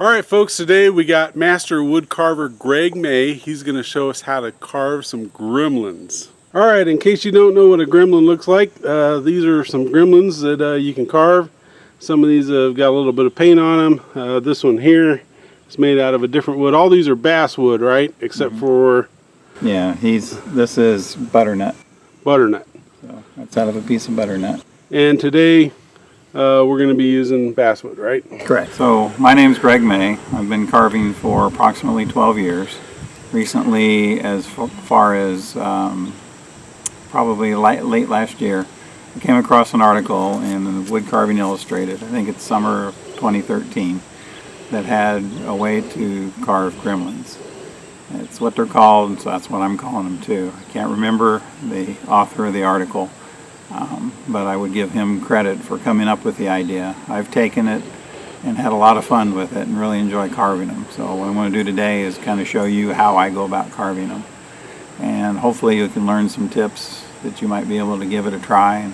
Alright folks, today we got master woodcarver Greg May. He's going to show us how to carve some gremlins. Alright, in case you don't know what a gremlin looks like, these are some gremlins that you can carve. Some of these have got a little bit of paint on them. This one here is made out of a different wood. All these are basswood, right? Except for... Yeah, this is butternut. Butternut. So that's out of a piece of butternut. And today we're going to be using basswood, right? Correct. So my name's Greg May. I've been carving for approximately 12 years. Recently, as far as probably late last year, I came across an article in Woodcarving Illustrated, I think it's summer of 2013, that had a way to carve gremlins. It's what they're called, so that's what I'm calling them too. I can't remember the author of the article, but I would give him credit for coming up with the idea. I've taken it and had a lot of fun with it and really enjoy carving them. So what I want to do today is kind of show you how I go about carving them. And hopefully you can learn some tips that you might be able to give it a try.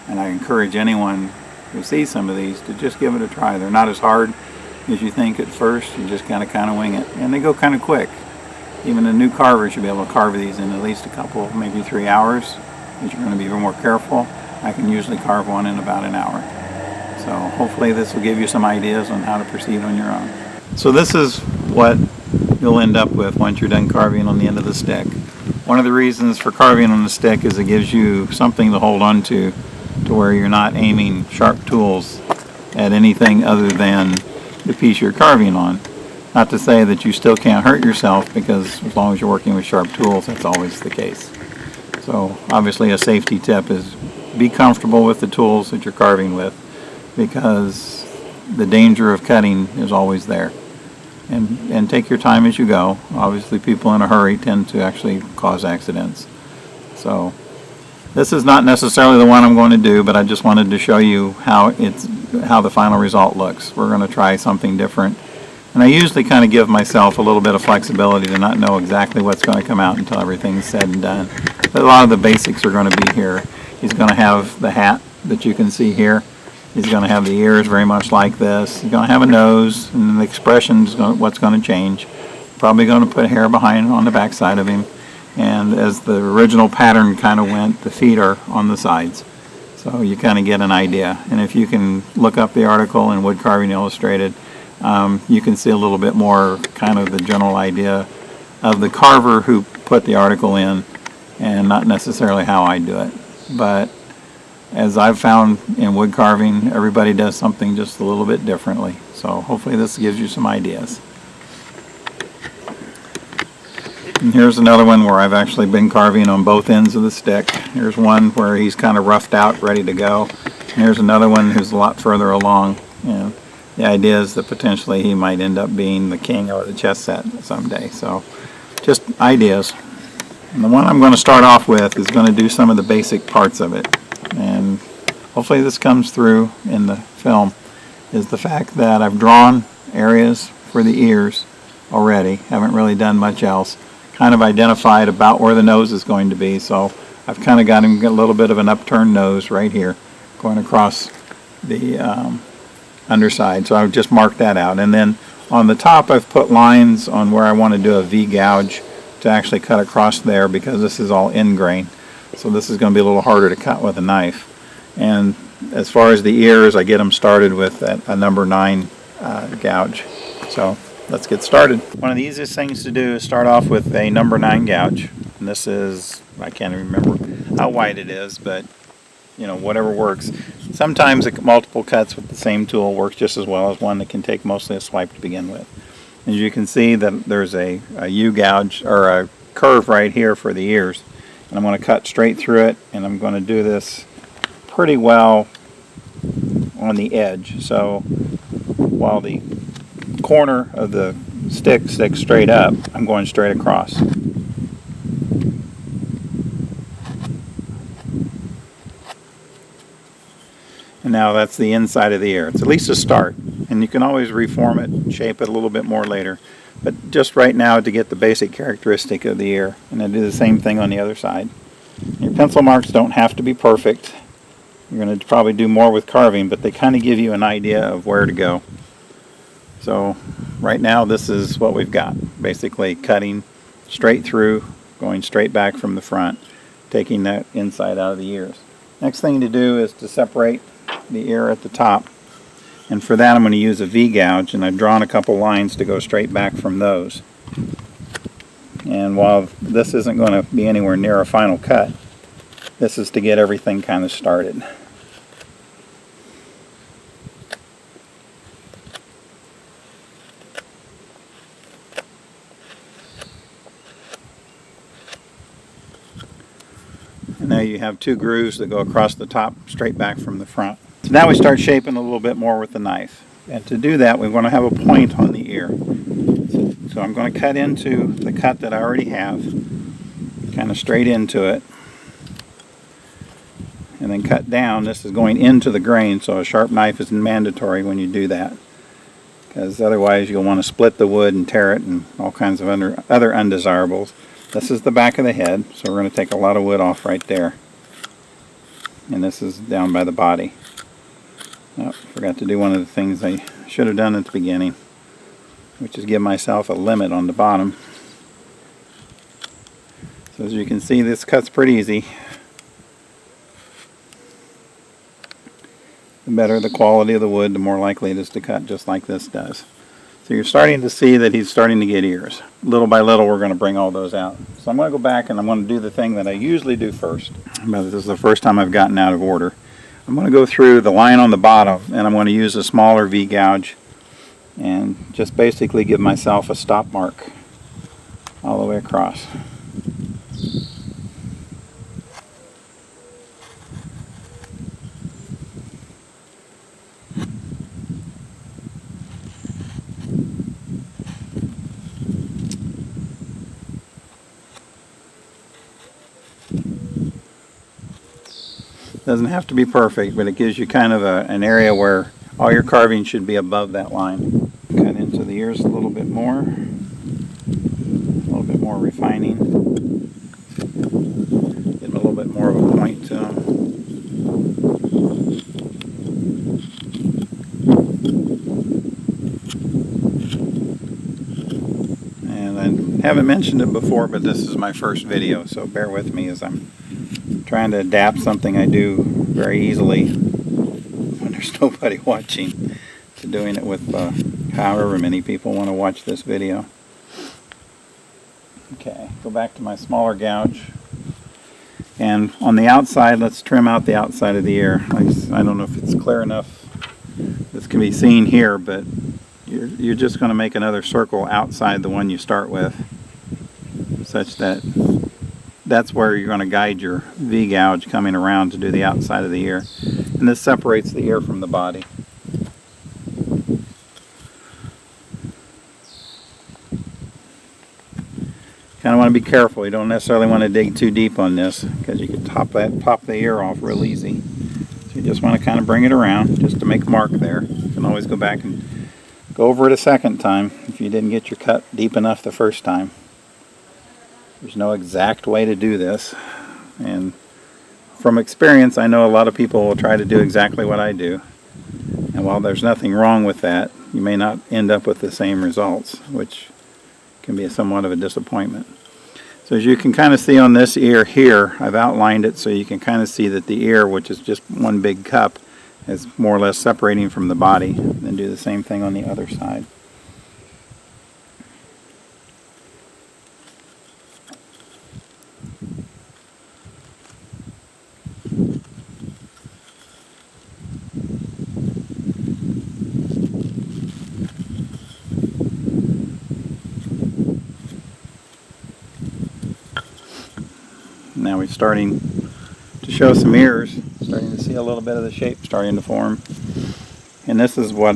And I encourage anyone who sees some of these to just give it a try. They're not as hard as you think at first. You just kind of wing it. And they go kind of quick. Even a new carver should be able to carve these in at least a couple, maybe 3 hours. If you're going to be even more careful, I can usually carve one in about an hour. So hopefully this will give you some ideas on how to proceed on your own. So this is what you'll end up with once you're done carving on the end of the stick. One of the reasons for carving on the stick is it gives you something to hold on to where you're not aiming sharp tools at anything other than the piece you're carving on. Not to say that you still can't hurt yourself, because as long as you're working with sharp tools, that's always the case. So obviously a safety tip is be comfortable with the tools that you're carving with, because the danger of cutting is always there. And take your time as you go. Obviously people in a hurry tend to actually cause accidents. So this is not necessarily the one I'm going to do, but I just wanted to show you how the final result looks. We're going to try something different. And I usually kind of give myself a little bit of flexibility to not know exactly what's going to come out until everything's said and done. But a lot of the basics are going to be here. He's going to have the hat that you can see here. He's going to have the ears very much like this. He's going to have a nose, and the expression is what's going to change. Probably going to put hair behind on the back side of him. And as the original pattern kind of went, the feet are on the sides. So you kind of get an idea. And if you can look up the article in Woodcarving Illustrated, you can see a little bit more kind of the general idea of the carver who put the article in, and not necessarily how I do it. But as I've found in wood carving, everybody does something just a little bit differently. So hopefully this gives you some ideas. And here's another one where I've actually been carving on both ends of the stick. Here's one where he's kind of roughed out, ready to go. And here's another one who's a lot further along. And the idea is that potentially he might end up being the king of the chess set someday. So just ideas. And the one I'm going to start off with is going to do some of the basic parts of it. And hopefully this comes through in the film, is the fact that I've drawn areas for the ears already. Haven't really done much else. Kind of identified about where the nose is going to be. So I've kind of got him a little bit of an upturned nose right here going across the underside. So I've just marked that out. And then on the top I've put lines on where I want to do a V gouge to actually cut across there, because this is all end grain. So this is going to be a little harder to cut with a knife. And as far as the ears, I get them started with a number 9 gouge. So let's get started. One of the easiest things to do is start off with a number 9 gouge. And this is, I can't even remember how wide it is, but you know, whatever works. Sometimes multiple cuts with the same tool works just as well as one that can take mostly a swipe to begin with. As you can see, that there's a U gouge, or a curve right here for the ears. And I'm going to cut straight through it, and I'm going to do this pretty well on the edge. So while the corner of the stick sticks straight up, I'm going straight across. And now that's the inside of the ear. It's at least a start, and you can always reform it, shape it a little bit more later. But just right now to get the basic characteristic of the ear, and then do the same thing on the other side. Your pencil marks don't have to be perfect. You're going to probably do more with carving, but they kind of give you an idea of where to go. So right now this is what we've got. Basically cutting straight through, going straight back from the front, taking that inside out of the ears. Next thing to do is to separate the ear at the top. And for that I'm going to use a V-gouge, and I've drawn a couple lines to go straight back from those. And while this isn't going to be anywhere near a final cut, this is to get everything kind of started. And now you have two grooves that go across the top straight back from the front. So now we start shaping a little bit more with the knife. And to do that we want to have a point on the ear. So I'm going to cut into the cut that I already have, kind of straight into it, and then cut down. This is going into the grain, so a sharp knife is mandatory when you do that, because otherwise you'll want to split the wood and tear it and all kinds of other undesirables. This is the back of the head, so we're going to take a lot of wood off right there. And this is down by the body. Oh, forgot to do one of the things I should have done at the beginning, which is give myself a limit on the bottom. So as you can see, this cut's pretty easy. The better the quality of the wood, the more likely it is to cut just like this does. So you're starting to see that he's starting to get ears. Little by little we're going to bring all those out. So I'm going to go back and I'm going to do the thing that I usually do first. But this is the first time I've gotten out of order. I'm going to go through the line on the bottom, and I'm going to use a smaller V-gouge and just basically give myself a stop mark all the way across. Doesn't have to be perfect, but it gives you kind of an area where all your carving should be above that line. Cut into the ears a little bit more refining. Give them a little bit more of a point to them. And I haven't mentioned it before, but this is my first video, so bear with me as I'm trying to adapt something I do very easily when there's nobody watching, to doing it with however many people want to watch this video. Okay, go back to my smaller gouge, and on the outside let's trim out the outside of the ear. I don't know if it's clear enough, this can be seen here, but you're just going to make another circle outside the one you start with, such that that's where you're going to guide your V-gouge coming around to do the outside of the ear. And this separates the ear from the body. Kind of want to be careful. You don't necessarily want to dig too deep on this, because you can pop the ear off real easy. So you just want to kind of bring it around just to make a mark there. You can always go back and go over it a second time if you didn't get your cut deep enough the first time. There's no exact way to do this, and from experience I know a lot of people will try to do exactly what I do, and while there's nothing wrong with that, you may not end up with the same results, which can be somewhat of a disappointment. So as you can kind of see on this ear here, I've outlined it so you can kind of see that the ear, which is just one big cup, is more or less separating from the body. Then do the same thing on the other side. Now we're starting to show some ears, starting to see a little bit of the shape starting to form. And this is what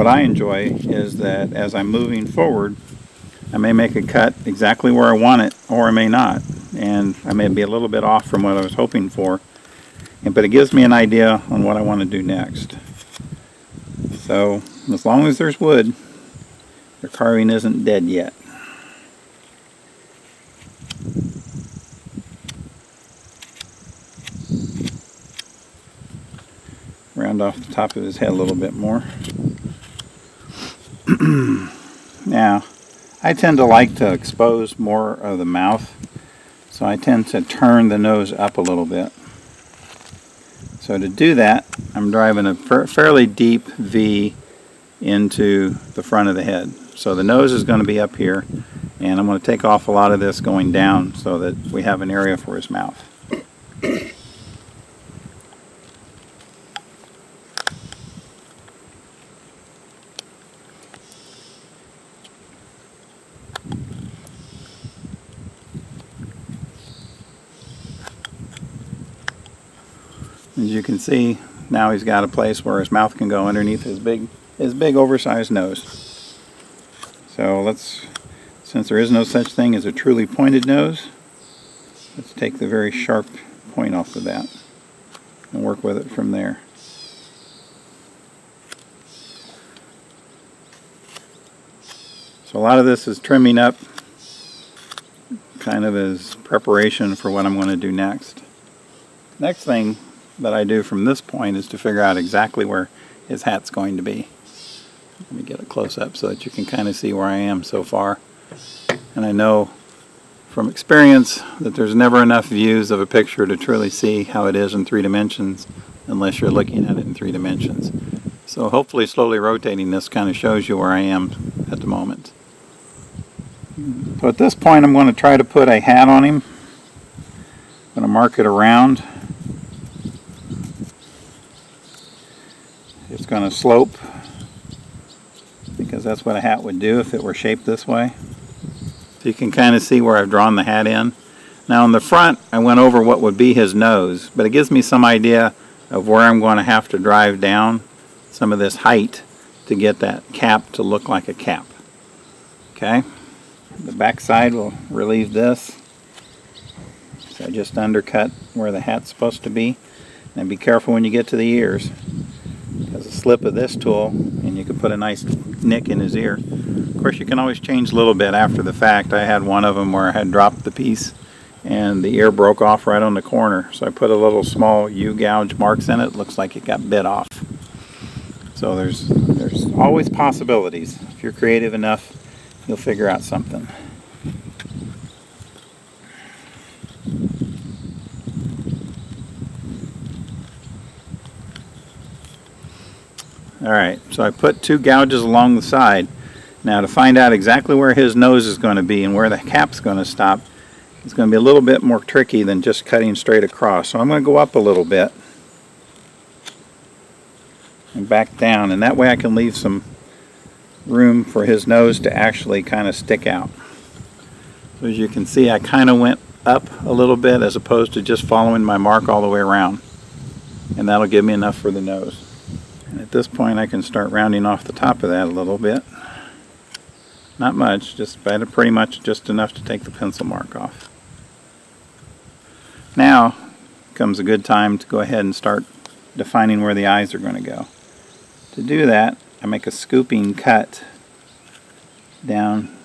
I enjoy, is that as I'm moving forward, I may make a cut exactly where I want it, or I may not. And I may be a little bit off from what I was hoping for. But it gives me an idea on what I want to do next. So as long as there's wood, your carving isn't dead yet. Round off the top of his head a little bit more. Now, I tend to like to expose more of the mouth, so I tend to turn the nose up a little bit. So to do that, I'm driving a fairly deep V into the front of the head. So the nose is going to be up here, and I'm going to take off a lot of this going down so that we have an area for his mouth. As you can see, now he's got a place where his mouth can go underneath his big oversized nose. So since there is no such thing as a truly pointed nose, let's take the very sharp point off the bat and work with it from there. So a lot of this is trimming up, kind of as preparation for what I'm going to do next. Next thing that I do from this point is to figure out exactly where his hat's going to be. Let me get a close up so that you can kind of see where I am so far. And I know from experience that there's never enough views of a picture to truly see how it is in 3 dimensions unless you're looking at it in 3 dimensions. So hopefully slowly rotating this kind of shows you where I am at the moment. So at this point I'm going to try to put a hat on him. I'm going to mark it around. It's going to slope because that's what a hat would do if it were shaped this way. So you can kind of see where I've drawn the hat in. Now in the front I went over what would be his nose, but it gives me some idea of where I'm going to have to drive down some of this height to get that cap to look like a cap. Okay, the back side will relieve this. So I just undercut where the hat's supposed to be. And be careful when you get to the ears. There's a slip of this tool and you can put a nice nick in his ear. Of course you can always change a little bit after the fact. I had one of them where I had dropped the piece and the ear broke off right on the corner. So I put a little small U-gouge marks in it. Looks like it got bit off. So there's always possibilities. If you're creative enough, you'll figure out something. Alright, so I put 2 gouges along the side. Now to find out exactly where his nose is going to be and where the cap's going to stop, it's going to be a little bit more tricky than just cutting straight across. So I'm going to go up a little bit and back down, and that way I can leave some room for his nose to actually kind of stick out. So as you can see, I kind of went up a little bit as opposed to just following my mark all the way around, and that'll give me enough for the nose. And at this point I can start rounding off the top of that a little bit. Not much, just pretty much just enough to take the pencil mark off. Now comes a good time to go ahead and start defining where the eyes are going to go. To do that, I make a scooping cut down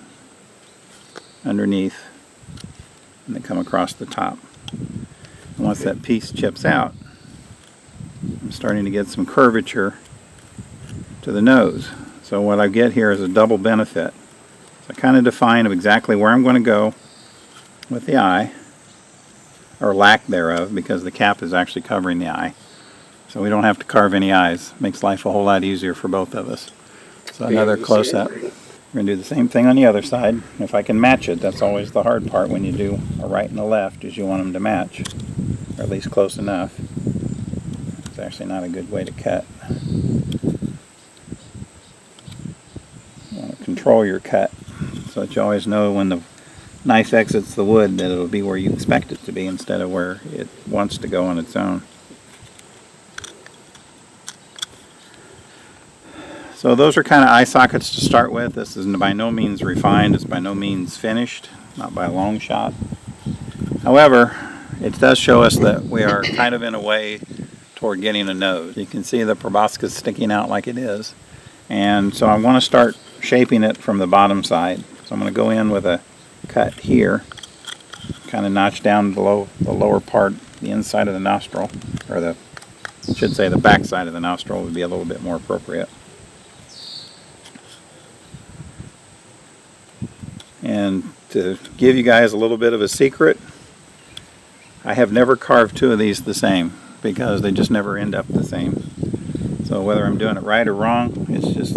underneath and then come across the top. And once that piece chips out, I'm starting to get some curvature to the nose. So what I get here is a double benefit. So I kind of define exactly where I'm going to go with the eye, or lack thereof, because the cap is actually covering the eye. So we don't have to carve any eyes. Makes life a whole lot easier for both of us. So another close-up. We're going to do the same thing on the other side. If I can match it, that's always the hard part when you do a right and a left, is you want them to match, or at least close enough. It's actually not a good way to cut. You want to control your cut so that you always know when the knife exits the wood that it'll be where you expect it to be instead of where it wants to go on its own. So those are kind of eye sockets to start with. This is by no means refined. It's by no means finished, not by a long shot. However, it does show us that we are kind of in a way toward getting a nose. You can see the proboscis sticking out like it is. And so I want to start shaping it from the bottom side. So I'm going to go in with a cut here, kind of notch down below the lower part, the inside of the nostril, or I should say the back side of the nostril would be a little bit more appropriate. And to give you guys a little bit of a secret, I have never carved two of these the same because they just never end up the same. So whether I'm doing it right or wrong, it's just,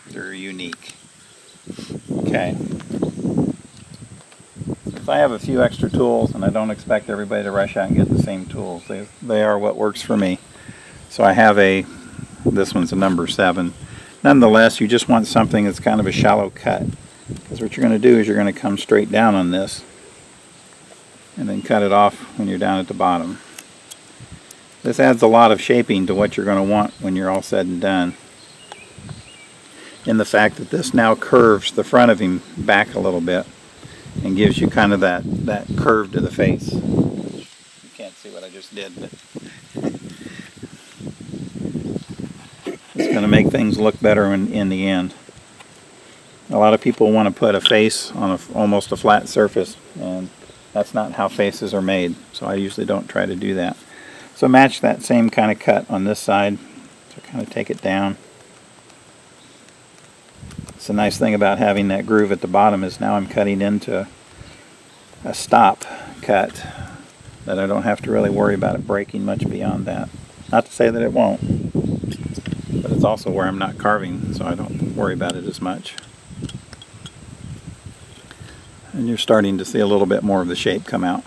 they're unique. Okay. Since I have a few extra tools and I don't expect everybody to rush out and get the same tools, they are what works for me. So I have this one's a number 7. Nonetheless, you just want something that's kind of a shallow cut. Because what you're going to do is you're going to come straight down on this and then cut it off when you're down at the bottom. This adds a lot of shaping to what you're going to want when you're all said and done. In the fact that this now curves the front of him back a little bit and gives you kind of that curve to the face. You can't see what I just did, but it's going to make things look better in the end. A lot of people want to put a face on almost a flat surface, and that's not how faces are made, so I usually don't try to do that. So match that same kind of cut on this side, so kind of take it down. It's a nice thing about having that groove at the bottom is now I'm cutting into a stop cut that I don't have to really worry about it breaking much beyond that. Not to say that it won't, but it's also where I'm not carving, so I don't worry about it as much. And you're starting to see a little bit more of the shape come out.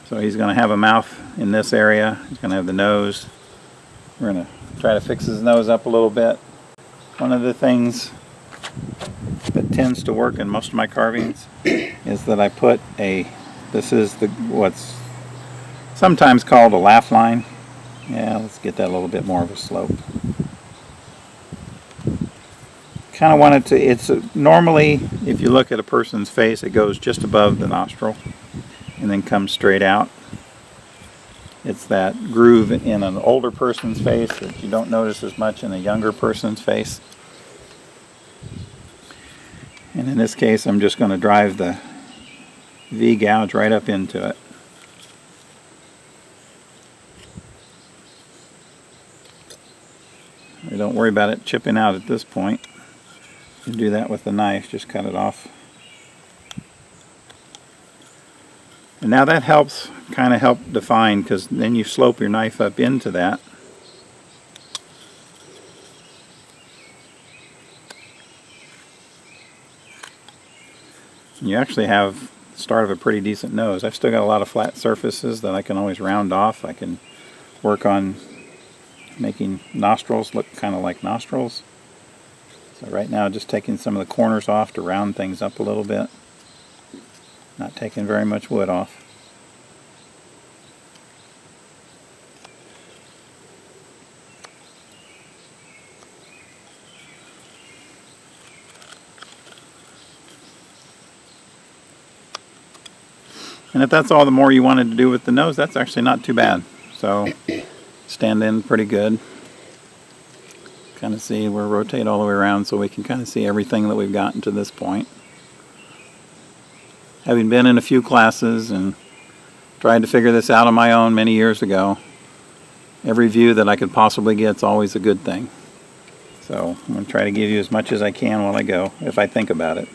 So he's going to have a mouth in this area. He's going to have the nose. We're going to try to fix his nose up a little bit. One of the things that tends to work in most of my carvings is that I put this is what's sometimes called a laugh line. Yeah, let's get that a little bit more of a slope. Kind of want it to, it's normally, if you look at a person's face, it goes just above the nostril and then comes straight out. It's that groove in an older person's face that you don't notice as much in a younger person's face. And in this case, I'm just going to drive the V-gouge right up into it. Don't worry about it chipping out at this point. You can do that with the knife, just cut it off. And now that helps kind of help define, because then you slope your knife up into that. And you actually have the start of a pretty decent nose. I've still got a lot of flat surfaces that I can always round off. I can work on making nostrils look kind of like nostrils. So right now just taking some of the corners off to round things up a little bit. Not taking very much wood off. And if that's all the more you wanted to do with the nose, that's actually not too bad. So stand in pretty good. Kind of see, we'll rotate all the way around so we can kind of see everything that we've gotten to this point. Having been in a few classes and tried to figure this out on my own many years ago, every view that I could possibly get is always a good thing. So I'm going to try to give you as much as I can while I go, if I think about it.